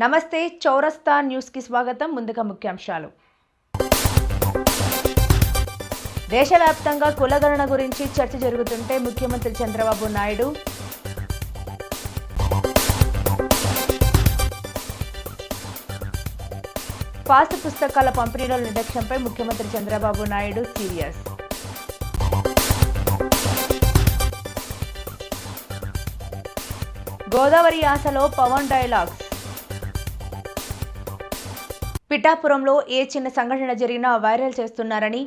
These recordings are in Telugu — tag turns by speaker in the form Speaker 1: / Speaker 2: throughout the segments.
Speaker 1: నమస్తే చౌరస్తా న్యూస్ కి స్వాగతం. ముందుగా ముఖ్యాంశాలు. దేశవ్యాప్తంగా కులగణన గురించి చర్చ జరుగుతుంటే ముఖ్యమంత్రి చంద్రబాబు నాయుడు పాస్ పుస్తకాల పంపిణీలో నిర్లక్ష్యంపై ముఖ్యమంత్రి చంద్రబాబు నాయుడు సీరియస్. గోదావరి యాసలో పవన్ డైలాగ్స్. పిఠాపురంలో ఏ చిన్న సంఘటన జరిగినా వైరల్ చేస్తున్నారని,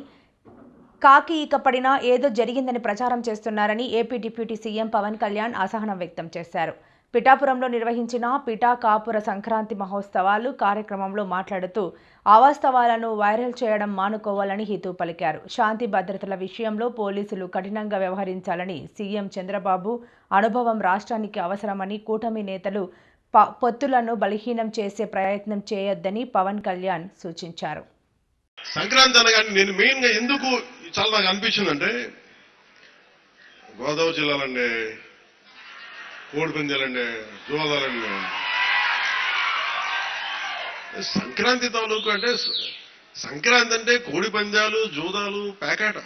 Speaker 1: కాకి ఈక పడినా ఏదో జరిగిందని ప్రచారం చేస్తున్నారని AP deputy CM Pawan Kalyan అసహనం వ్యక్తం చేశారు. పిఠాపురంలో నిర్వహించిన పిఠా కాపుర సంక్రాంతి మహోత్సవాలు కార్యక్రమంలో మాట్లాడుతూ అవాస్తవాలను వైరల్ చేయడం మానుకోవాలని హితవు పలికారు. శాంతి భద్రతల విషయంలో పోలీసులు కఠినంగా వ్యవహరించాలని సీఎం చంద్రబాబు అనుభవం రాష్ట్రానికి అవసరమని, కూటమి నేతలు పొత్తులను బలహీనం చేసే ప్రయత్నం చేయొద్దని పవన్ కళ్యాణ్ సూచించారు.
Speaker 2: సంక్రాంతి అనగానే నేను మెయిన్ గా ఎందుకు చాలా నాకు అనిపించిందంటే, గోదావరి జిల్లాలండి, కోడిపందాలండి, జోదాలండి, సంక్రాంతి తాలూకు అంటే సంక్రాంతి అంటే కోడి పందాలు, జూదాలు, పేకాట.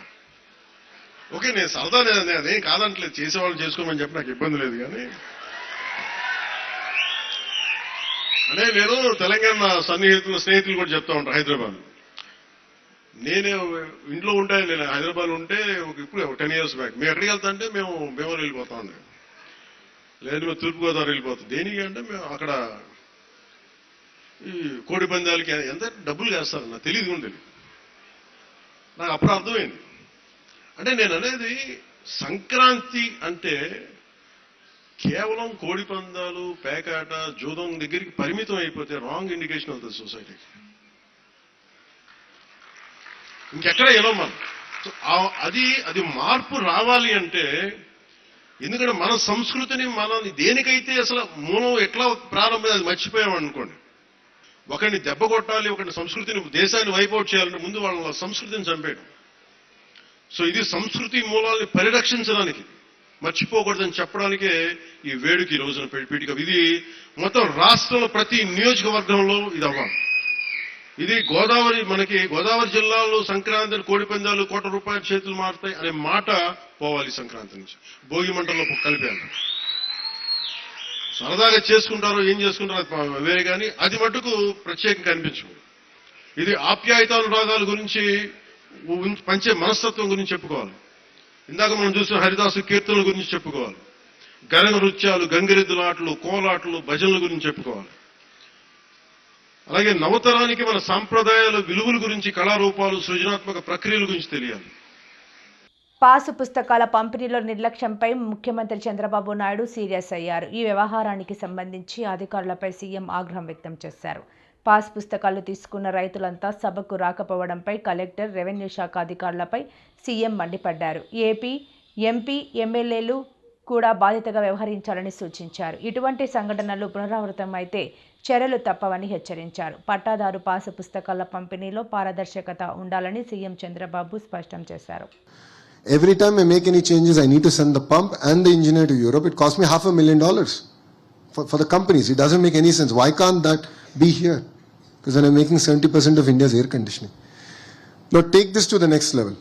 Speaker 2: ఓకే, నేను సరదా అదేం కాదంటలేదు, చేసేవాళ్ళు చేసుకోమని చెప్పి నాకు ఇబ్బంది లేదు. కానీ అంటే నేను తెలంగాణ స్నేహితులు కూడా చెప్తా ఉంటాను. హైదరాబాద్ నేను ఇంట్లో ఉంటే, నేను హైదరాబాద్ ఉంటే ఇప్పుడు 10 years బ్యాక్ మేము ఎక్కడికి వెళ్తా అంటే మేము భీమవరం వెళ్ళిపోతా ఉండే, లేదు మేము తూర్పుగోదావరి వెళ్ళిపోతాం. దేనికి అంటే మేము అక్కడ ఈ కోడి పందాలకి ఎంత డబ్బులు వేస్తారు నాకు తెలియదు కూడా తెలియదు. నాకు అప్పుడు అర్థమైంది. అంటే నేను అనేది సంక్రాంతి అంటే కేవలం కోడి పందాలు, పేకాట, జూదం దగ్గరికి పరిమితం అయిపోతే రాంగ్ ఇండికేషన్ అవుతుంది సొసైటీకి. ఇంకెక్కడ వెళ్ళం మనం. అది మార్పు రావాలి అంటే, ఎందుకంటే మన సంస్కృతిని మనం దేనికైతే అసలు మూలం ఎట్లా ప్రారంభం అది మర్చిపోయాం అనుకోండి. ఒకరిని దెబ్బ కొట్టాలి, ఒకరిని సంస్కృతిని, దేశాన్ని వైపౌట్ చేయాలంటే ముందు వాళ్ళ సంస్కృతిని చంపేయడం. సో ఇది సంస్కృతి మూలాల్ని పరిరక్షించడానికి, మర్చిపోకూడదని చెప్పడానికే ఈ వేడుక ఈ రోజున పీఠిక. ఇది మొత్తం రాష్ట్రంలో ప్రతి నియోజకవర్గంలో ఇది అవ్వాలి. ఇది మనకి గోదావరి జిల్లాలో సంక్రాంతి కోడి పందాలు ₹1 చేతులు మారుతాయి అనే మాట పోవాలి. సంక్రాంతి నుంచి భోగి మంటల్లో కలిపేయాలి. సరదాగా చేసుకుంటారో ఏం చేసుకుంటారో వేరే, కానీ అది మటుకు ప్రత్యేకంగా కనిపించదు. ఇది ఆప్యాయతానురాగాల గురించి, పంచే మనస్తత్వం గురించి చెప్పుకోవాలి. ఇందాక మనం చూసిన హరిదాసు కీర్తనల గురించి చెప్పుకోవాలి. గరగ నృత్యాలు, గంగిరెద్దులాటలు, కోలాటలు, భజనల గురించి చెప్పుకోవాలి. అలాగే నవతరానికి మన సాంప్రదాయాల విలువల గురించి, కళారూపాలు, సృజనాత్మక ప్రక్రియల గురించి తెలియాలి.
Speaker 1: పాసు పుస్తకాల పంపిణీలో నిర్లక్ష్యంపై ముఖ్యమంత్రి చంద్రబాబు నాయుడు సీరియస్ అయ్యారు. ఈ వ్యవహారానికి సంబంధించి అధికారులపై సీఎం ఆగ్రహం వ్యక్తం చేశారు. పాస్ పుస్తకాలు తీసుకున్న రైతులంతా సభకు రాకపోవడంపై కలెక్టర్, రెవెన్యూ శాఖ అధికారులపై సీఎం మండిపడ్డారు. ఏపీ ఎంపీ, ఎమ్మెల్యేలు కూడా బాధ్యతగా వ్యవహరించాలని సూచించారు. ఇటువంటి సంఘటనలు పునరావృతమైతే చర్యలు తప్పవని హెచ్చరించారు. పట్టాదారు పాసు పుస్తకాల పంపిణీలో పారదర్శకత ఉండాలని సీఎం చంద్రబాబు స్పష్టం చేశారు.
Speaker 3: Every time I make any changes, I need to send the pump and the engineer to Europe. It costs me $500,000 for the companies. It doesn't make any sense. Why can't that be here? Because then I'm making 70% of India's air conditioning. Now take this to the next level.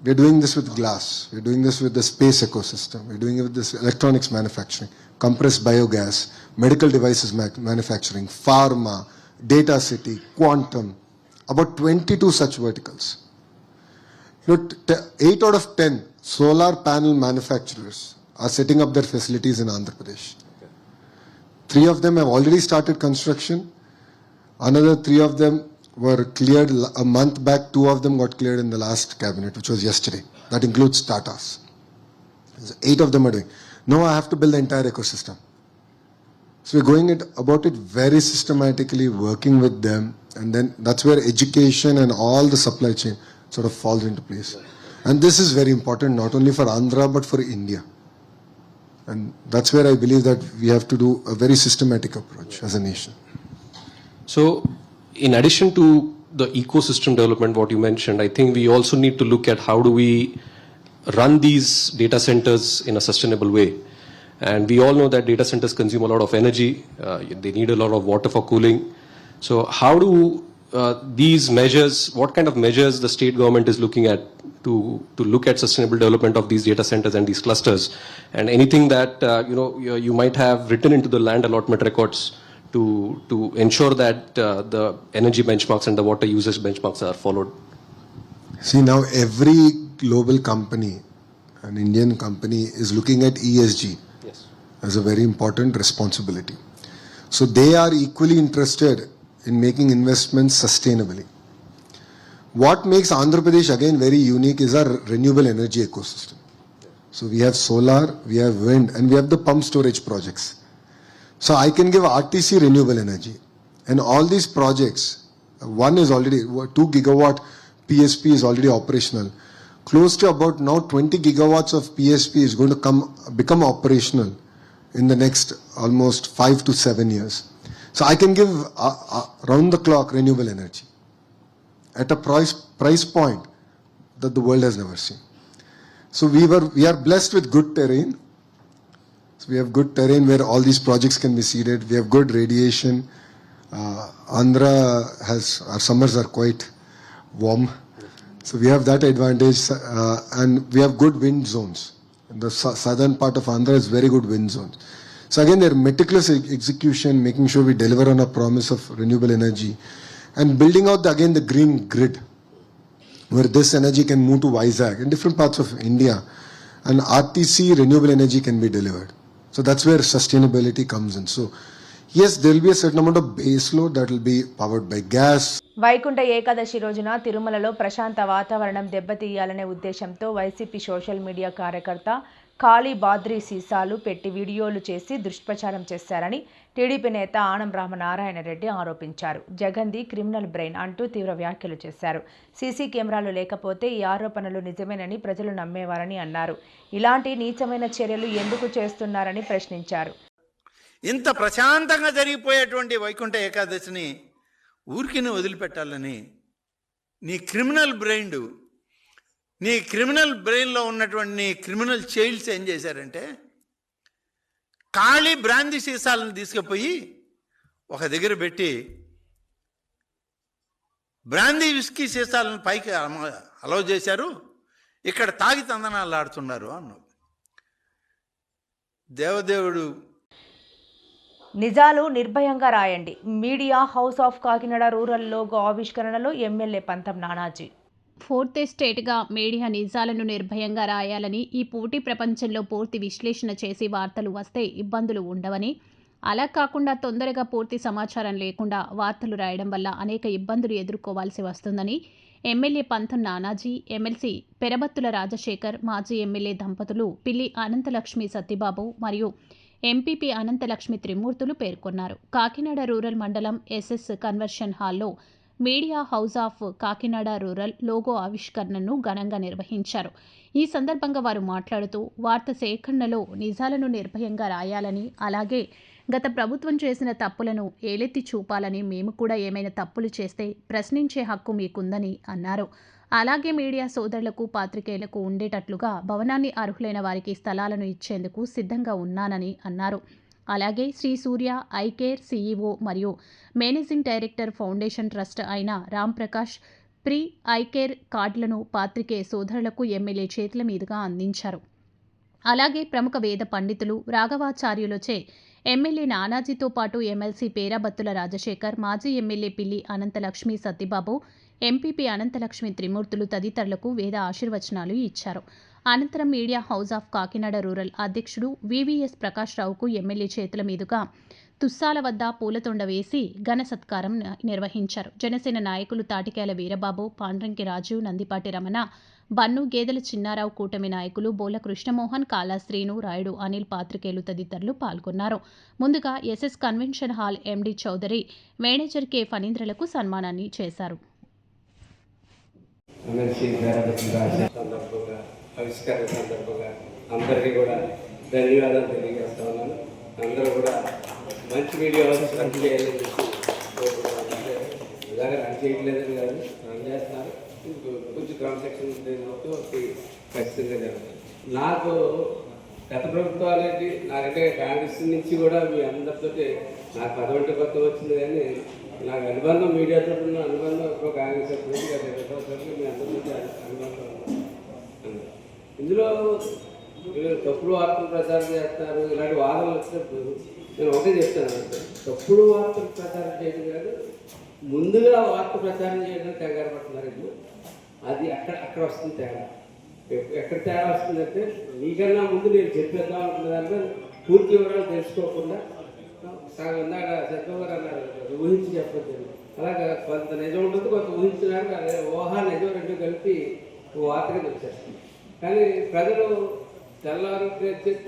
Speaker 3: We're doing this with glass. We're doing this with the space ecosystem. We're doing it with this electronics manufacturing, compressed biogas, medical devices manufacturing, pharma, data city, quantum. About 22 such verticals. 8 out of 10 solar panel manufacturers are setting up their facilities in Andhra Pradesh. 3 of them have already started construction. Another 3 of them were cleared a month back. 2 of them got cleared in the last cabinet, which was yesterday. That includes Tatas. 8 of them are doing. Now I have to build the entire ecosystem. So we're going about it very systematically, working with them, and then that's where education and all the supply chain sort of falls into place. And this is very important, not only for Andhra, but for India. And that's where I believe that we have to do a very systematic approach as a nation.
Speaker 4: So, in addition to the ecosystem development, what you mentioned, I think we also need to look at how do we run these data centers in a sustainable way. And we all know that data centers consume a lot of energy. They need a lot of water for cooling. So how do these measures, what kind of measures the state government is looking at to look at sustainable development of these data centers and these clusters, and anything that you might have written into the land allotment records to ensure that the energy benchmarks and the water usage benchmarks are followed?
Speaker 3: See, now every global company, an Indian company, is looking at ESG as a very important responsibility. So they are equally interested in making investments sustainably. What makes Andhra Pradesh again very unique is our renewable energy ecosystem. So we have solar, we have wind, and we have the pump storage projects. So I can give RTC renewable energy. And all these projects, one is already, 2 gigawatt PSP is already operational. Close to about now 20 gigawatts of PSP is going to become operational in the next almost 5 to 7 years. So I can give round the clock renewable energy at a price point that the world has never seen. So we are blessed with good terrain. So we have good terrain where all these projects can be seeded. We have good radiation. Andhra our summers are quite warm. So we have that advantage, and we have good wind zones. The southern part of Andhra is very good wind zones. So again, they're meticulous execution, making sure we deliver on a promise of renewable energy, and building out again the green grid, where this energy can move to Vizag in different parts of India, and RTC renewable energy can be delivered. So that's where sustainability comes in. So yes, there will be a certain amount of base load that will be powered by gas.
Speaker 1: Vaikuntha Ekadashi రోజున తిరుమలలో ప్రశాంత వాతావరణం దెబ్బతీయాలనే ఉద్దేశంతో వైసీపీ సోషల్ మీడియా కార్యకర్త ఖాళీ బాద్రీ సీసాలు పెట్టి వీడియోలు చేసి దుష్ప్రచారం చేశారని టీడీపీ నేత ఆనం రామనారాయణ రెడ్డి ఆరోపించారు. జగన్ది క్రిమినల్ బ్రెయిన్ అంటూ తీవ్ర వ్యాఖ్యలు చేశారు. సీసీ కెమెరాలు లేకపోతే ఈ ఆరోపణలు నిజమేనని ప్రజలు నమ్మేవారని అన్నారు. ఇలాంటి నీచమైన చర్యలు ఎందుకు చేస్తున్నారని ప్రశ్నించారు.
Speaker 5: ఇంత ప్రశాంతంగా జరిగిపోయేటువంటి వైకుంఠ ఏకాదశిని ఊరికిని వదిలిపెట్టాలని నీ క్రిమినల్ బ్రెయిన్లో ఉన్నటువంటి నీ క్రిమినల్ చైల్డ్స్ ఏం చేశారంటే ఖాళీ బ్రాందీ సీసాలను తీసుకుపోయి ఒక దగ్గర పెట్టి బ్రాందీ విస్కీ సీసాలను పైకి అలౌ చేశారు, ఇక్కడ తాగి తందనాలు ఆడుతున్నారు అన్నావు. దేవదేవుడు
Speaker 1: నిజాలు నిర్భయంగా రాయండి. Media house of Kakinada rural logo ఆవిష్కరణలో MLA Pantham Nanaji.
Speaker 6: Fourth ఎస్టేట్గా media నిజాలను నిర్భయంగా రాయాలని, ఈ పోటీ ప్రపంచంలో పూర్తి విశ్లేషణ చేసి వార్తలు వస్తే ఇబ్బందులు ఉండవని, అలా కాకుండా తొందరగా పూర్తి సమాచారం లేకుండా వార్తలు రాయడం వల్ల అనేక ఇబ్బందులు ఎదుర్కోవాల్సి వస్తుందని ఎమ్మెల్యే పంతం నానాజీ, ఎమ్మెల్సీ పెరబత్తుల రాజశేఖర్, మాజీ ఎమ్మెల్యే దంపతులు పిల్లి అనంతలక్ష్మి సత్యబాబు మరియు ఎంపీపీ అనంతలక్ష్మి త్రిమూర్తులు పేర్కొన్నారు. కాకినాడ రూరల్ మండలం ఎస్ఎస్ కన్వర్షన్ హాల్లో media house of Kakinada rural logo ఆవిష్కరణను ఘనంగా నిర్వహించారు. ఈ సందర్భంగా వారు మాట్లాడుతూ వార్త సేకరణలో నిజాలను నిర్భయంగా రాయాలని, అలాగే గత ప్రభుత్వం చేసిన తప్పులను ఏలెత్తి చూపాలని, మేము కూడా ఏమైనా తప్పులు చేస్తే ప్రశ్నించే హక్కు మీకుందని అన్నారు. అలాగే మీడియా సోదరులకు, పాత్రికేయులకు ఉండేటట్లుగా భవనాన్ని అర్హులైన వారికి స్థలాలను ఇచ్చేందుకు సిద్ధంగా ఉన్నానని అన్నారు. అలాగే శ్రీ సూర్య ఐకేర్ సీఈఓ మరియు మేనేజింగ్ డైరెక్టర్ ఫౌండేషన్ ట్రస్ట్ అయిన రాంప్రకాష్ ప్రీ ఐకేర్ కార్డులను పాత్రికేయ సోదరులకు ఎమ్మెల్యే చేతుల మీదుగా అందించారు. అలాగే ప్రముఖ వేద పండితులు రాఘవాచార్యులచే ఎమ్మెల్యే నానాజీతో పాటు ఎమ్మెల్సీ పేరాబత్తుల రాజశేఖర్, మాజీ ఎమ్మెల్యే పిల్లి అనంతలక్ష్మి సత్యబాబు, ఎంపీపీ అనంతలక్ష్మి త్రిమూర్తులు తదితరులకు వేద ఆశీర్వచనాలు ఇచ్చారు. అనంతరం media house of Kakinada rural అధ్యక్షుడు వివిఎస్ ప్రకాష్ రావుకు ఎమ్మెల్యే చేతుల మీదుగా తుస్సాల వద్ద పూలతొండ వేసి ఘన సత్కారం నిర్వహించారు. జనసేన నాయకులు తాటికేల వీరబాబు, పాండ్రంకి రాజు, నందిపాటి రమణ, బన్ను, గేదెల చిన్నారావు, కూటమి నాయకులు బోల కృష్ణమోహన్, కాలా శ్రీను, రాయుడు అనిల్, పాత్రికేయులు తదితరులు పాల్గొన్నారు. ముందుగా SS convention hall MD Chowdary, manager K ఫణీంద్రలకు సన్మానాన్ని చేశారు.
Speaker 7: ఆవిష్కరణ సందర్భంగా అందరికీ కూడా ధన్యవాదాలు తెలియజేస్తా ఉన్నాను. అందరూ కూడా మంచి వీడియో రన్ చేయాలని చెప్పి ఇలాగ రన్ చేయట్లేదని కాదు, రన్ చేస్తున్నారు. కొంచెం క్రమశిక్షణ ఖచ్చితంగా జరుగుతుంది. నాకు గత ప్రభుత్వాలకి నాకంటే కాంగ్రెస్ నుంచి కూడా మీ అందరితో నాకు పదవంటి కొత్త వచ్చింది, కానీ నాకు అనుబంధం మీడియాతో ఉన్న అనుబంధం ఎక్కువ కాంగ్రెస్ అప్పుడు గత 20 సంవత్సరాలు మీ అందరితో అనుబంధం ఉంది. ఇందులో మీరు తప్పుడు వార్తలు ప్రచారం చేస్తారు, ఇలాంటి వాదనలు వచ్చినప్పుడు నేను ఒకటే చెప్తాను అంటే తప్పుడు వార్తలు ప్రచారం చేయడం కాదు, ముందుగా వార్త ప్రచారం చేయడం కంగారు పడుతున్నారు. ఇప్పుడు అది అక్కడ వస్తుంది తేడా. ఎక్కడ తేడా వస్తుందంటే నీకన్నా ముందు నేను చెప్పేద్దాం అనుకున్న దాంట్లో పూర్తి వివరాలు తెలుసుకోకుండా ఇందాక చంద్రబాబు గారు అన్నారు ఊహించి చెప్పొద్దు. అలాగా కొంత నిజం ఉంటుంది, కొంత ఊహించడానికి అదే ఊహా నిజం రెండు కలిపి వార్త కింద వచ్చేస్తుంది. కానీ ప్రజలు తెల్లవారు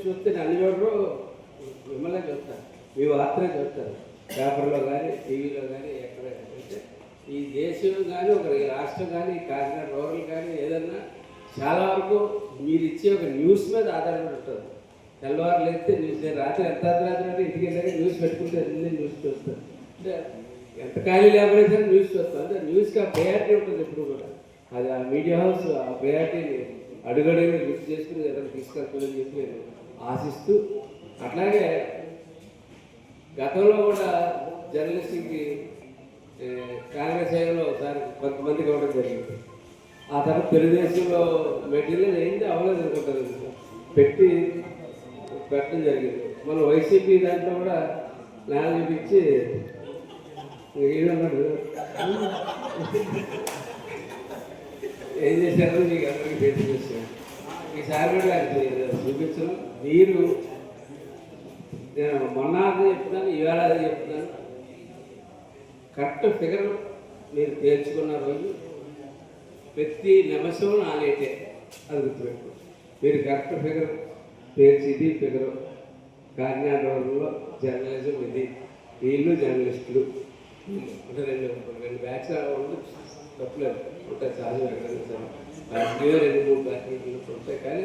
Speaker 7: చూస్తే అన్ని చోట్ల మిమ్మల్నే చూస్తారు, మీ వార్తనే చూస్తారు. పేపర్లో కానీ టీవీలో కానీ ఎక్కడ అంటే ఈ దేశం కానీ ఒక రాష్ట్రం కానీ కాకినాడ రూరల్ కానీ ఏదన్నా చాలా వరకు మీరు ఇచ్చే ఒక న్యూస్ మీద ఆధారపడి ఉంటుంది. తెల్లవారు లేస్తే న్యూస్, రాత్రి ఎంత అర్ధరాత్రి ఇంటికి వెళ్ళాక న్యూస్ పెట్టుకుంటే అన్ని న్యూస్ చూస్తాను. అంటే ఎంత ఖాళీ లేకపోతే న్యూస్ చూస్తాను. అంటే న్యూస్కి ఆ ప్రయారిటీ ఉంటుంది ఎప్పుడు కూడా. అది ఆ మీడియా హౌస్ ఆ ప్రయారిటీని అడుగడుగుని గుర్తు చేసుకుని ఏదైనా తీసుకెళ్తుందని చెప్పి నేను ఆశిస్తూ, అట్లాగే గతంలో కూడా జర్నలిస్ట్కి కాంగ్రెస్ హయాంలో ఒకసారి కొంతమందికి ఇవ్వడం జరిగింది. ఆ తర్వాత తెలుగుదేశంలో మెటీరియల్ ఏంటి అవ్వలేదు అనుకుంటారు, పెట్టడం జరిగింది. మన వైసీపీ దాంట్లో కూడా నేల చూపించి ఏమన్నాడు ఏం చేశారో మీకు అందరికీ తెలియజేస్తాను. ఈసారి కూడా చూపించడం మీరు, నేను మొన్న చెప్తున్నాను, ఈవేళ అది చెప్తున్నాను, కరెక్ట్ ఫిగర్ మీరు తేల్చుకున్న రోజు ప్రతి నిమిషం నాలేటే అది గుర్తుపెట్టు. మీరు కరెక్ట్ ఫిగర్ పేర్చి ఇది ఫిగర్ కాకినాడ రోజుల్లో జర్నలిజం ఇది, వీళ్ళు జర్నలిస్టులు అంటే రెండు బ్యాచ్ తప్పలేదు ఉంటాయి, సహజం ఎక్కడ 2-3 బ్యాచ్లు ఉంటాయి. కానీ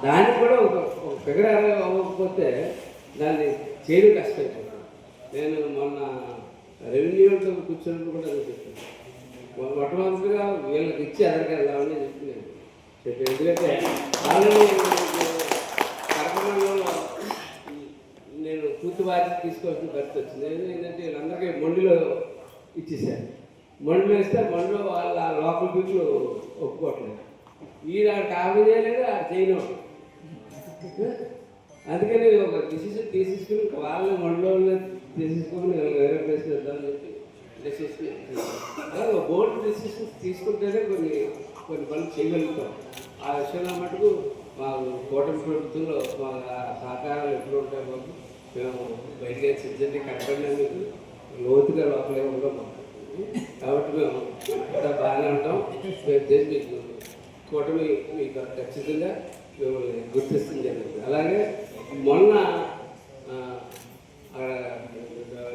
Speaker 7: దానికి కూడా ఒక ఫిగర్ అవ్వకపోతే దాన్ని చేయడం కష్టమైపోతుంది. నేను మొన్న రెవెన్యూతో కూర్చున్నప్పుడు కూడా అది చెప్పాను, మొట్టమొదటిగా వీళ్ళకి ఇచ్చి అక్కడికి వెళ్దామని చెప్పి ఎందుకంటే ఆల్రెడీ కడపలో నేను పూర్తి బాధ్యత తీసుకోవాల్సిన పరిస్థితి వచ్చింది. ఏంటంటే వీళ్ళందరికీ మొండిలో ఇచ్చేసాను. మొండిలో ఇస్తే మొండిలో వాళ్ళ లోకల్ పీపుల్ ఒప్పుకోవట్లేదు, వీడు ఆడ కాపీ చేయలేదు, ఆడ చేయను. అందుకని ఒక డిసిషన్ తీసేసుకుని వాళ్ళని మొండిలో తీసేసుకొని వేరే ప్లేస్ వెళ్దామని చెప్పి డెసిషన్. అలాగే బోర్డు డెసిషన్ తీసుకుంటేనే కొన్ని పనులు చేయగలుగుతాం. ఆ విషయంలో మటుకు మా కూటమి ప్రభుత్వంలో మా సహకారాలు ఎప్పుడు ఉంటాయి బాబు. మేము బయటకి సిద్ధంగా కనపడినందుకు లోతుగా లోపలే ఉంటాం కాబట్టి మేము బాగానే ఉంటాం. మీకు కూటమి మీకు ఖచ్చితంగా మిమ్మల్ని గుర్తిస్తుంది జరిగింది. అలాగే మొన్న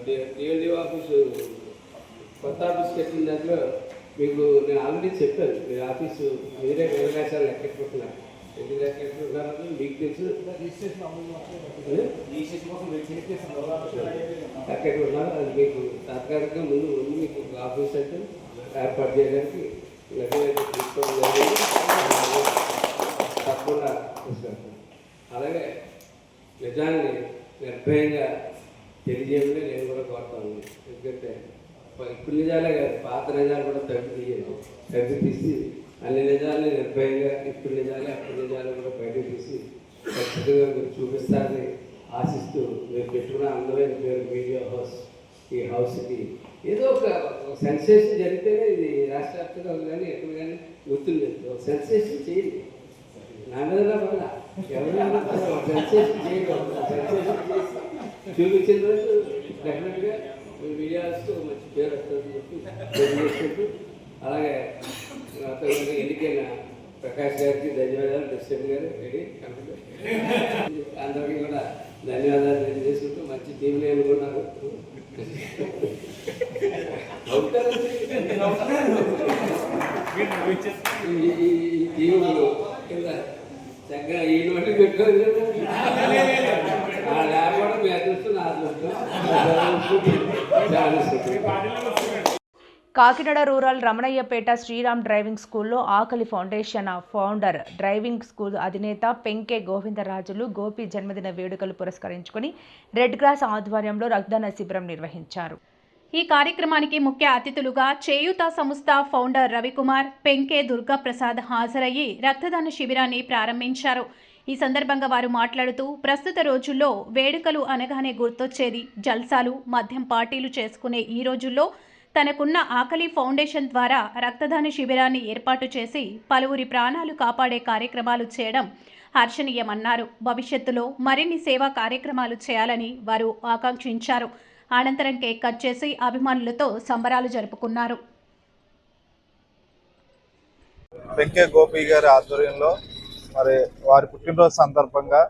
Speaker 7: డిఎల్డీ ఆఫీసు కొత్త ఆఫీస్ పెట్టిన దాంట్లో మీకు నేను ఆల్రెడీ చెప్పాను, మీ ఆఫీసు మీరే అవకాశాలు లెక్కెట్టుకుంటున్నారు. ఎన్ని లెక్కెట్టుకుంటున్నారు మీకు తెలుసు. లెక్కెట్టుకుంటున్నారు, అది మీకు తాత్కాలికంగా ముందు మీకు ఆఫీస్ అయితే ఏర్పాటు చేయడానికి తీసుకోవడం తప్పకుండా తీసుకెళ్తాను. అలాగే నిజాన్ని నిర్భయంగా తెలియజేయమని నేను కూడా కోరుతాను. ఎందుకంటే ఇప్పుడు నిజాలే కాదు, పాత నిజాలు కూడా తగ్గి తీసి అన్ని నిజాలని నిర్భయంగా ఇప్పుడు నిజాలే అప్పుడు నిజాలు కూడా బయటకు తీసి ఖచ్చితంగా మీరు చూపిస్తారని ఆశిస్తూ, మీరు పెట్టుకున్న అందమైన పేరు మీడియా హౌస్, ఈ హౌస్కి ఏదో ఒక సెన్సేషన్ జరిగితేనే ఇది రాష్ట్ర వ్యాప్తంగా కానీ ఎక్కడ కానీ గుర్తులేదు. సెన్సేషన్ చేయండి, నా మీద వల్ల ఎవరైనా సెన్సేషన్ చేయడం, సెన్సేషన్ చేసి చూపించిన రోజు డెఫినెట్గా మీ మీడియాస్తో మంచి పేరు వస్తుందని చెప్పి తెలియజేసుకుంటూ, అలాగే ఎన్నికైన ప్రకాష్ గారికి ధన్యవాదాలు, ప్రెసిడెంట్ గారు రెడీ అందరికీ కూడా ధన్యవాదాలు తెలియజేసుకుంటూ, మంచి టీంలు అనుకున్నారు. ఈ టీంలు కింద చక్కగా ఈ నోటి పెట్టుకోవాలి. లేకపోతే మీ అదృష్టం, నా అదృష్టం.
Speaker 1: కాకినాడ రూరల్ రమణయ్యపేట శ్రీరామ్ డ్రైవింగ్ స్కూల్లో ఆకలి ఫౌండేషన్ ఫౌండర్ డ్రైవింగ్ స్కూల్ అధినేత పెంకే గోవిందరాజులు గోపి జన్మదిన వేడుకలు పురస్కరించుకుని రెడ్ క్రాస్ ఆధ్వర్యంలో రక్తదాన శిబిరం నిర్వహించారు.
Speaker 6: ఈ కార్యక్రమానికి ముఖ్య అతిథులుగా చేయూత సంస్థ ఫౌండర్ రవికుమార్, పెంకే దుర్గాప్రసాద్ హాజరయ్యి రక్తదాన శిబిరాన్ని ప్రారంభించారు. ఈ సందర్భంగా వారు మాట్లాడుతూ ప్రస్తుత రోజుల్లో వేడుకలు అనగానే గుర్తొచ్చేది జల్సాలు, మద్యం పార్టీలు చేసుకునే ఈ రోజుల్లో తనకున్న ఆకలి ఫౌండేషన్ ద్వారా రక్తదాన శిబిరాన్ని ఏర్పాటు చేసి పలువురి ప్రాణాలు కాపాడే కార్యక్రమాలు చేయడం హర్షణీయమన్నారు. భవిష్యత్తులో మరిన్ని సేవా కార్యక్రమాలు చేయాలని వారు ఆకాంక్షించారు. అనంతరం కేక్ కట్ చేసి అభిమానులతో సంబరాలు జరుపుకున్నారు.
Speaker 8: వెంకే గోపి గారి ఆధ్వర్యంలో మరి వారి పుట్టినరోజు సందర్భంగా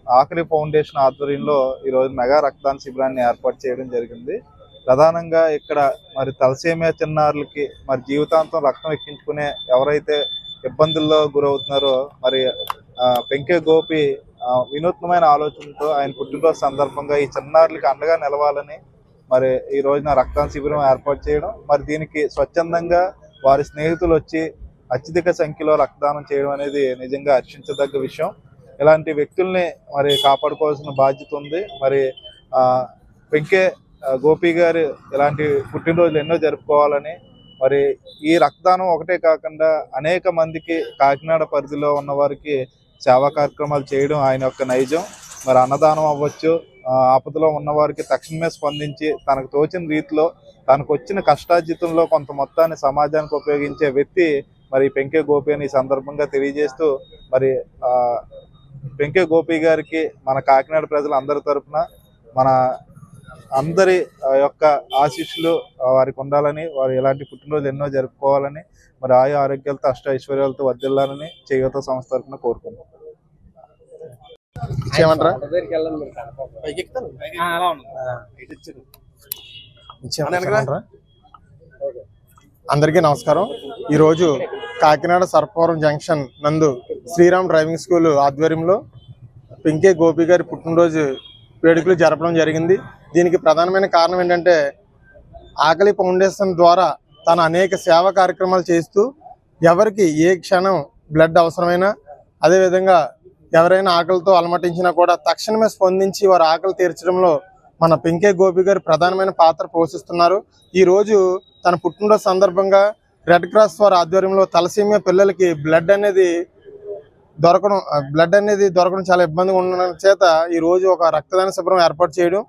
Speaker 8: ఆకలి ఫౌండేషన్ ఆధ్వర్యంలో ఈరోజు మెగా రక్తదాన శిబిరాన్ని ఏర్పాటు చేయడం జరిగింది. ప్రధానంగా ఇక్కడ మరి తలసేమియా చిన్నారులకి మరి జీవితాంతం రక్తం ఎక్కించుకునే ఎవరైతే ఇబ్బందుల్లో గురవుతున్నారో మరి వెంకే గోపి వినూత్నమైన ఆలోచనతో ఆయన పుట్టినరోజు సందర్భంగా ఈ చిన్నారులకి అండగా నిలవాలని మరి ఈ రోజున రక్తదాన శిబిరం ఏర్పాటు చేయడం, మరి దీనికి స్వచ్ఛందంగా వారి స్నేహితులు వచ్చి అత్యధిక సంఖ్యలో రక్తదానం చేయడం అనేది నిజంగా హర్షించదగ్గ విషయం. ఇలాంటి వ్యక్తుల్ని మరి కాపాడుకోవాల్సిన బాధ్యత ఉంది. మరి వెంకే గోపి గారు ఇలాంటి పుట్టినరోజులు ఎన్నో జరుపుకోవాలని, మరి ఈ రక్తదానం ఒకటే కాకుండా అనేక మందికి కాకినాడ పరిధిలో ఉన్న వారికి సేవా కార్యక్రమాలు చేయడం ఆయన యొక్క నైజం. మరి అన్నదానం అవ్వచ్చు, ఆపదలో ఉన్నవారికి తక్షణమే స్పందించి తనకు తోచిన రీతిలో తనకు వచ్చిన కష్టార్జితంలో కొంత మొత్తాన్ని సమాజానికి ఉపయోగించే వ్యక్తి మరి పెంకే గోపి అని ఈ సందర్భంగా తెలియజేస్తూ మరి పెంకే గోపి గారికి మన కాకినాడ ప్రజలందరి తరఫున మన అందరి యొక్క ఆశీస్సులు వారికి ఉండాలని, వారు ఇలాంటి పుట్టినరోజు ఎన్నో జరుపుకోవాలని, మరి ఆయు ఆరోగ్యాలతో అష్ట ఐశ్వర్యాలతో వర్ధిల్లాలని చేయూత సంస్థ తరఫున కోరుకుంటున్నాం.
Speaker 9: అందరికీ నమస్కారం. ఈరోజు కాకినాడ సర్పవరం జంక్షన్ నందు శ్రీరామ్ డ్రైవింగ్ స్కూల్ ఆధ్వర్యంలో పెంకే గోపి గారి పుట్టినరోజు వేడుకలు జరపడం జరిగింది. దీనికి ప్రధానమైన కారణం ఏంటంటే ఆకలి ఫౌండేషన్ ద్వారా తన అనేక సేవా కార్యక్రమాలు చేస్తూ ఎవరికి ఏ క్షణం బ్లడ్ అవసరమైనా, అదేవిధంగా ఎవరైనా ఆకలితో అలమటించినా కూడా తక్షణమే స్పందించి వారి ఆకలి తీర్చడంలో మన పెంకే గోపి గారు ప్రధానమైన పాత్ర పోషిస్తున్నారు. ఈరోజు తన పుట్టినరోజు సందర్భంగా రెడ్ క్రాస్ వారి ఆధ్వర్యంలో తలసేమియా పిల్లలకి బ్లడ్ అనేది దొరకడం చాలా ఇబ్బందిగా ఉండడం చేత ఈరోజు ఒక రక్తదాన శిబిరం ఏర్పాటు చేయడం,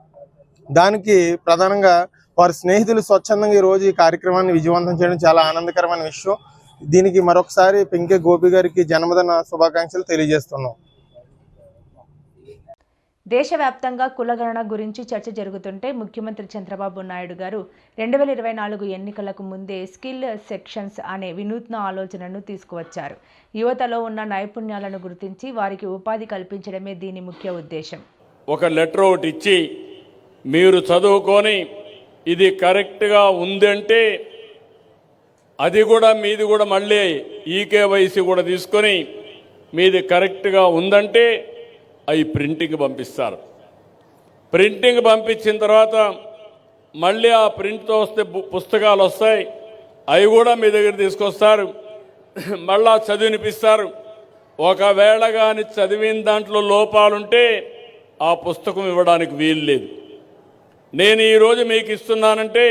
Speaker 9: దానికి ప్రధానంగా వారి స్నేహితులు స్వచ్ఛందంగా ఈరోజు ఈ కార్యక్రమాన్ని విజయవంతం చేయడం చాలా ఆనందకరమైన విషయం. దీనికి మరొకసారి పెంకే గోపి గారికి జన్మదిన శుభాకాంక్షలు తెలియజేస్తున్నాం.
Speaker 1: దేశవ్యాప్తంగా కులగణన గురించి చర్చ జరుగుతుంటే ముఖ్యమంత్రి చంద్రబాబు నాయుడు గారు 2024 ఎన్నికలకు ముందే స్కిల్ సెక్షన్స్ అనే వినూత్న ఆలోచనను తీసుకువచ్చారు. యువతలో ఉన్న నైపుణ్యాలను గుర్తించి వారికి ఉపాధి కల్పించడమే దీని ముఖ్య ఉద్దేశం.
Speaker 10: ఒక లెటర్ ఒకటి ఇచ్చి మీరు చదువుకొని ఇది కరెక్ట్గా ఉందంటే అది కూడా మీది కూడా మళ్ళీ ఈకేవైసీ కూడా తీసుకొని మీది కరెక్ట్గా ఉందంటే అవి ప్రింటింగ్ పంపిస్తారు. ప్రింటింగ్ పంపించిన తర్వాత మళ్ళీ ఆ ప్రింట్తో వస్తే పుస్తకాలు వస్తాయి, అవి కూడా మీ దగ్గర తీసుకొస్తారు, మళ్ళా చదివినిపిస్తారు. ఒకవేళ కానీ చదివిన దాంట్లో లోపాలుంటే ఆ పుస్తకం ఇవ్వడానికి వీలు లేదు. నేను ఈరోజు మీకు ఇస్తున్నానంటే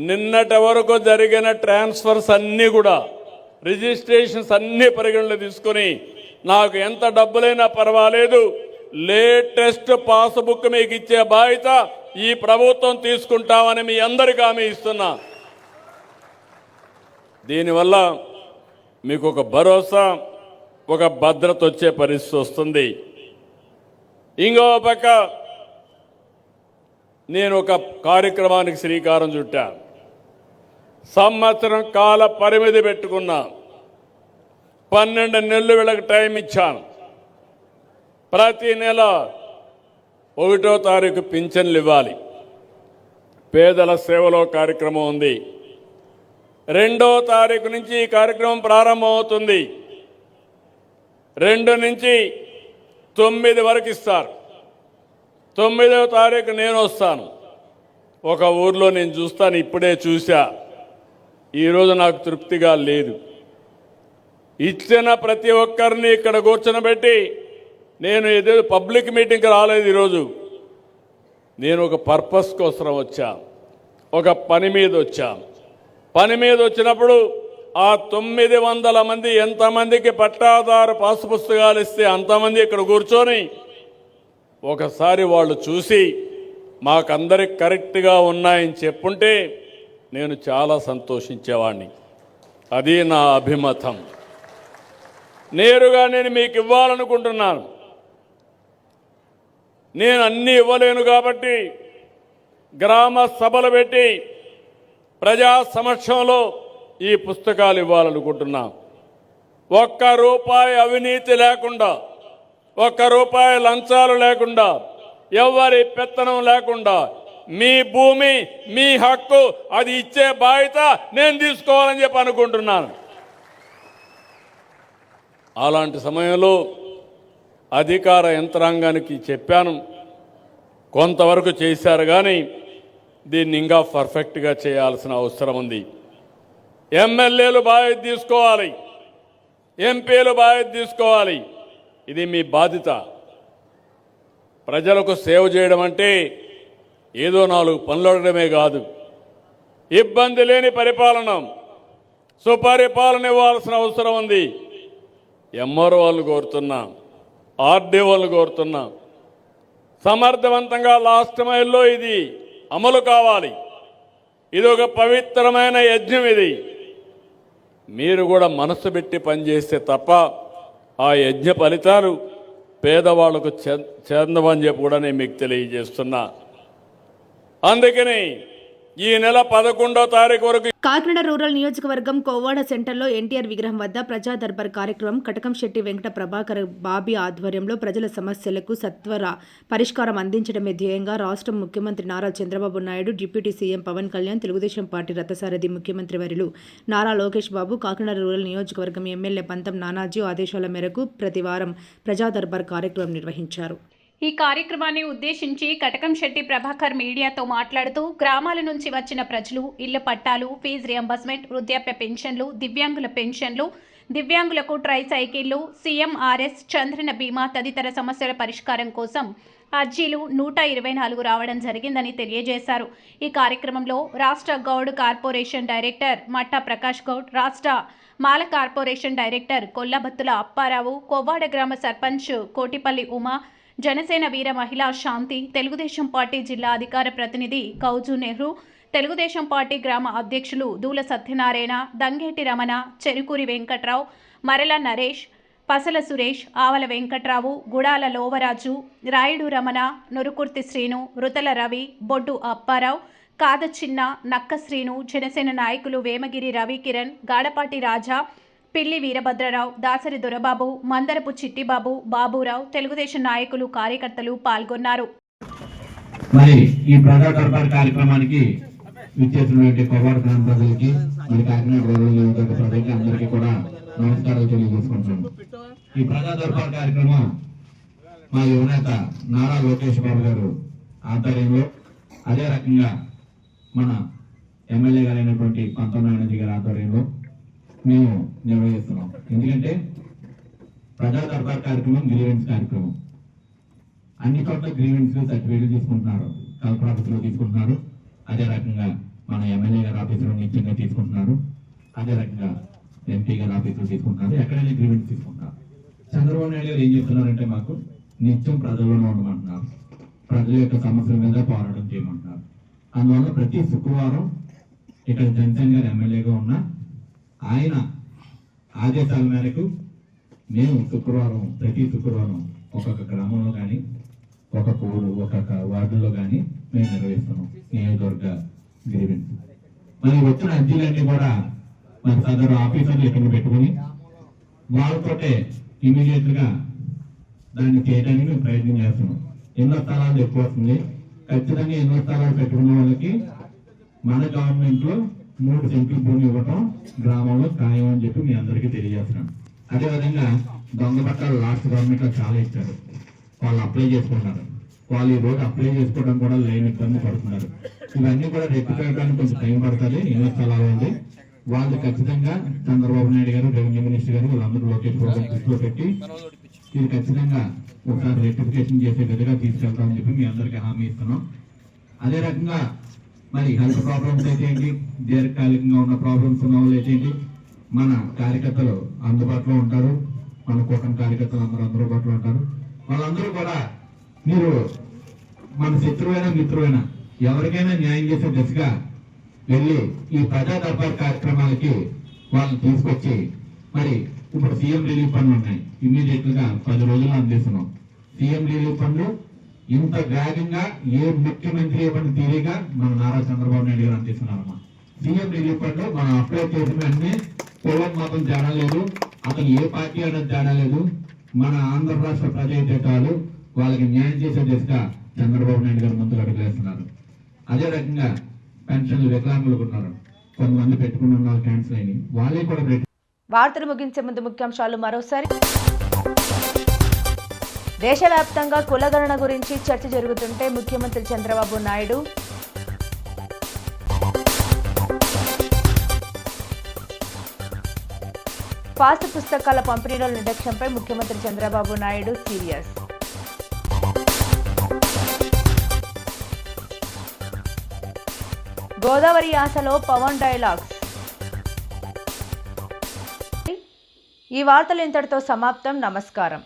Speaker 10: నిన్నటి వరకు జరిగిన ట్రాన్స్ఫర్స్ అన్నీ కూడా రిజిస్ట్రేషన్స్ అన్నీ పరిగణలో తీసుకొని నాకు ఎంత డబ్బులైనా పర్వాలేదు లేటెస్ట్ పాస్బుక్ మీకు ఇచ్చే బాధ్యత ఈ ప్రభుత్వం తీసుకుంటామని మీ అందరికీ హామీ ఇస్తున్నా. దీనివల్ల మీకు ఒక భరోసా, ఒక భద్రత వచ్చే పరిస్థితి వస్తుంది. ఇంకో పక్క నేను ఒక కార్యక్రమానికి శ్రీకారం చుట్టా. సంవత్సరం కాల పరిమితి పెట్టుకున్నా. 12 నెలలు వీళ్ళకి టైం ఇచ్చాను. ప్రతి నెల 1వ తారీఖు పింఛన్లు ఇవ్వాలి. పేదల సేవలో కార్యక్రమం ఉంది. 2వ తారీఖు నుంచి ఈ కార్యక్రమం ప్రారంభమవుతుంది. 2 నుంచి 9 వరకు ఇస్తారు. 9వ తారీఖు నేను వస్తాను. ఒక ఊర్లో నేను చూస్తాను, ఇప్పుడే చూసా. ఈరోజు నాకు తృప్తిగా లేదు. ఇచ్చిన ప్రతి ఒక్కరిని ఇక్కడ కూర్చొనబెట్టి, నేను ఏదో పబ్లిక్ మీటింగ్కి రాలేదు ఈరోజు. నేను ఒక పర్పస్ కోసం వచ్చా, ఒక పని మీద వచ్చా. పని మీద వచ్చినప్పుడు ఆ 900 మంది ఎంతమందికి పట్టాదారు పాసు పుస్తకాలు ఇస్తే అంతమంది ఇక్కడ కూర్చొని ఒకసారి వాళ్ళు చూసి మాకందరికి కరెక్ట్గా ఉన్నాయని చెప్పుంటే నేను చాలా సంతోషించేవాడిని. అది నా అభిమతం. నేరుగా నేను మీకు ఇవ్వాలనుకుంటున్నాను. నేను అన్నీ ఇవ్వలేను కాబట్టి గ్రామ సభలు పెట్టి ప్రజా సమక్షంలో ఈ పుస్తకాలు ఇవ్వాలనుకుంటున్నా. ₹1 అవినీతి లేకుండా, ₹1 లంచాలు లేకుండా, ఎవరి పెత్తనం లేకుండా, మీ భూమి మీ హక్కు, అది ఇచ్చే బాధ్యత నేను తీసుకోవాలని చెప్పి అనుకుంటున్నాను. అలాంటి సమయంలో అధికార యంత్రాంగానికి చెప్పాను, కొంతవరకు చేశారు కానీ దీన్ని ఇంకా పర్ఫెక్ట్గా చేయాల్సిన అవసరం ఉంది. ఎమ్మెల్యేలు బాధ్యత తీసుకోవాలి, ఎంపీలు బాధ్యత తీసుకోవాలి. ఇది మీ బాధ్యత. ప్రజలకు సేవ చేయడం అంటే ఏదో 4 పనులు అడగడమే కాదు. ఇబ్బంది లేని పరిపాలన, సుపరిపాలన ఇవ్వాల్సిన అవసరం ఉంది. ఎంఆర్ఓ వాళ్ళు కోరుతున్నా, ఆర్డీ వాళ్ళు కోరుతున్నా, సమర్థవంతంగా లాస్ట్ మైల్లో ఇది అమలు కావాలి. ఇది ఒక పవిత్రమైన యజ్ఞం. ఇది మీరు కూడా మనసు పెట్టి పనిచేస్తే తప్ప ఆ యజ్ఞ ఫలితాలు పేదవాళ్లకు చెందవని చెప్పి కూడా నేను మీకు తెలియజేస్తున్నా. అందుకని ఈ నెల 11వ తారీఖు వరకు
Speaker 1: కాకినాడ రూరల్ నియోజకవర్గం కోవాడ సెంటర్లో ఎన్టీఆర్ విగ్రహం వద్ద ప్రజా దర్బార్ కార్యక్రమం కటకంశెట్టి వెంకట ప్రభాకర్ బాబీ ఆధ్వర్యంలో ప్రజల సమస్యలకు సత్వర పరిష్కారం అందించడమే ధ్యేయంగా రాష్ట్ర ముఖ్యమంత్రి Nara Chandrababu Naidu, deputy CM Pawan Kalyan, Telugu Desam party రథసారథి ముఖ్యమంత్రి వర్యులు నారా లోకేష్ బాబు, కాకినాడ రూరల్ నియోజకవర్గం ఎమ్మెల్యే పంతం నానాజీ ఆదేశాల మేరకు ప్రతి వారం ప్రజా దర్బార్ కార్యక్రమం నిర్వహించారు.
Speaker 6: ఈ కార్యక్రమాన్ని ఉద్దేశించి కటకంశెట్టి ప్రభాకర్ మీడియాతో మాట్లాడుతూ, గ్రామాల నుంచి వచ్చిన ప్రజలు ఇళ్ల పట్టాలు, ఫీజు రియంబర్స్మెంట్, వృద్ధాప్య పెన్షన్లు, దివ్యాంగుల పెన్షన్లు, దివ్యాంగులకు ట్రైసైకిళ్లు, సీఎంఆర్ఎస్, చంద్రన బీమా తదితర సమస్యల పరిష్కారం కోసం అర్జీలు 124 రావడం జరిగిందని తెలియజేశారు. ఈ కార్యక్రమంలో రాష్ట్ర గౌడ్ కార్పొరేషన్ డైరెక్టర్ మట్టా ప్రకాష్ గౌడ్, రాష్ట్ర మాల కార్పొరేషన్ డైరెక్టర్ కొల్లబత్తుల అప్పారావు, కొవ్వాడ గ్రామ సర్పంచ్ కోటిపల్లి ఉమా, జనసేన వీర మహిళా శాంతి, తెలుగుదేశం పార్టీ జిల్లా అధికార ప్రతినిధి కౌజు నెహ్రూ, తెలుగుదేశం పార్టీ గ్రామ అధ్యక్షులు దూల సత్యనారాయణ, దంగేటి రమణ, చెరుకూరి వెంకట్రావు, మరల నరేష్, పసల సురేష్, ఆవల వెంకట్రావు, గుడాల లోవరాజు, రాయుడు రమణ, నురుకుర్తి శ్రీను, రుతల రవి, బొడ్డు అప్పారావు, కాద చిన్న, నక్క శ్రీను, జనసేన నాయకులు వేమగిరి రవికిరణ్, గాడపాటి రాజా, పిల్లి వీరభద్రరావు, దాసరి దొరబాబు, మందరపు చిట్టిబాబు, బాబురావు, తెలుగుదేశం నాయకులు, కార్యకర్తలు పాల్గొన్నారు.
Speaker 11: మరి ఈ ప్రజా దర్బార్ కార్యక్రమానికి విచ్చేసినటువంటి కోవాడ గ్రామ ప్రజలకి, మరి కాకినాడ రూరల్ నియోజకవర్గ ప్రజలకి అందరికీ కూడా నమస్కారాలు తెలియజేసుకుంటున్నాను. ఈ ప్రజా దర్బార్ కార్యక్రమం మా యువనేత నారా లోకేష్ బాబు గారు ఆధ్వర్యంలో, అదే రకంగా మన ఎమ్మెల్యే గారైనటువంటి పంతం నాయుడు గారి ఆధ్వర్యంలో మేము నిర్వహిస్తున్నాం. ఎందుకంటే ప్రజా దర్బార్ కార్యక్రమం గ్రీవెన్స్ కార్యక్రమం. అన్ని చోట్ల గ్రీవెన్స్ సర్టిఫికేట్లు తీసుకుంటున్నారు, కలెక్టర్ ఆఫీసులో తీసుకుంటున్నారు, అదే రకంగా మన ఎమ్మెల్యే గారి ఆఫీసులో నిత్యంగా తీసుకుంటున్నారు, అదే రకంగా ఎంపీ గారి ఆఫీసులో తీసుకుంటున్నారు, ఎక్కడైనా గ్రీవెన్స్ తీసుకుంటారు. చంద్రబాబు నాయుడు గారు ఏం చెప్తున్నారంటే మాకు నిత్యం ప్రజల్లోనే ఉండమంటున్నారు, ప్రజల యొక్క సమస్యల మీద పోరాటం చేయమంటున్నారు. అందువల్ల ప్రతి శుక్రవారం ఇక్కడ జనసేన గారు ఎమ్మెల్యేగా ఉన్న ఆయన ఆదేశాల మేరకు మేము ప్రతి శుక్రవారం ఒక్కొక్క గ్రామంలో కానీ, ఒక్కొక్క వార్డులో కానీ మేము నిర్వహిస్తున్నాం నియోజకవర్గ గ్రీవెన్స్. మరి వచ్చిన అర్జీలన్నీ కూడా మరి సదరు ఆఫీసర్లు ఇక్కడ పెట్టుకుని వాళ్ళతోటే ఇమీడియట్ గా దాన్ని చేయడానికి మేము ప్రయత్నం చేస్తున్నాం. ఎన్నో స్థలాలు ఎక్కువ వస్తుంది, ఖచ్చితంగా ఎన్నో స్థలాలు పెట్టుకున్న వాళ్ళకి మన గవర్నమెంట్ లో 3 సెంట్లు భూమి ఇవ్వటం గ్రామంలో ఖాయం అని చెప్పి మీ అందరికీ తెలియజేస్తున్నాం. అదేవిధంగా దొంగ పట్టాలు లాస్ట్ గవర్నమెంట్ లో చాలా ఇచ్చారు, వాళ్ళు అప్లై చేసుకుంటున్నారు. వాళ్ళు ఈ రోజు అప్లై చేసుకోవడం కూడా లైన్ ఇబ్బంది పడుతున్నారు. ఇవన్నీ కూడా రెక్టిఫై చేయడానికి కొంచెం టైం పడుతుంది. ఎన్నో స్థలాలు ఉంది, వాళ్ళు ఖచ్చితంగా చంద్రబాబు నాయుడు గారు, రెవెన్యూ మినిస్టర్ గారు వీళ్ళందరూ లోకేష్ బాబు దృష్టిలో పెట్టి ఇది ఖచ్చితంగా ఒకసారి రెక్టిఫికేషన్ చేసే విధంగా తీసుకెళ్తామని చెప్పి మీ అందరికీ హామీ ఇస్తున్నాం. అదే రకంగా మరి హెల్త్ ప్రాబ్లమ్స్ అయితే ఏంటి, దీర్ఘకాలికంగా ఉన్న ప్రాబ్లమ్స్ ఉన్న వాళ్ళు అయితే ఏంటి, మన కార్యకర్తలు అందుబాటులో ఉంటారు. మన కూటమి కార్యకర్తలు అందరూ అందుబాటులో ఉంటారు. వాళ్ళందరూ కూడా మీరు మన శత్రువైనా మిత్రువైనా ఎవరికైనా న్యాయం చేసే దిశగా వెళ్ళి ఈ ప్రజా దర్బార్ కార్యక్రమాలకి వాళ్ళని తీసుకొచ్చి మరి ఇప్పుడు సీఎం రిలీఫ్ ఫండ్లు ఉన్నాయి, ఇమ్మీడియట్ గా 10 రోజుల్లో అందిస్తున్నాం. సీఎం రిలీఫ్ ఫండ్లు ఇంత వేగంగా ఏ ముఖ్యమంత్రి ఇవ్వని తీరిగా మన నారా చంద్రబాబు నాయుడు గారు అందిస్తున్నారమ్మా. సీఎం రిలీఫ్ ఫండ్ మనం అప్లై చేసిన వెంటనే కులం మాత్రం తేడా లేదు, అతను ఏ పార్టీ అనేది తేడా లేదు. మన ఆంధ్ర రాష్ట్ర ప్రజాహితాలు వాళ్ళకి న్యాయం చేసే దిశగా చంద్రబాబు నాయుడు గారు ముందుకు అడుగులేస్తున్నారు. అదే రకంగా పెన్షన్లు వికలాంగులకు ఉన్నారు, కొంతమంది పెట్టుకుని ఉన్న క్యాన్సిల్ అయినాయి, వాళ్ళే కూడా
Speaker 1: వార్తలు ముగించే ముందు ముఖ్యాంశాలు మరోసారి. దేశవ్యాప్తంగా కులగణన గురించి చర్చ జరుగుతుంటే ముఖ్యమంత్రి చంద్రబాబు నాయుడు. పాస్ పుస్తకాల పంపిణీలో నిర్లక్ష్యంపై ముఖ్యమంత్రి చంద్రబాబు నాయుడు సీరియస్. గోదావరి యాసలో పవన్ డైలాగ్స్. ఈ వార్తలు ఇంతటితో సమాప్తం. నమస్కారం.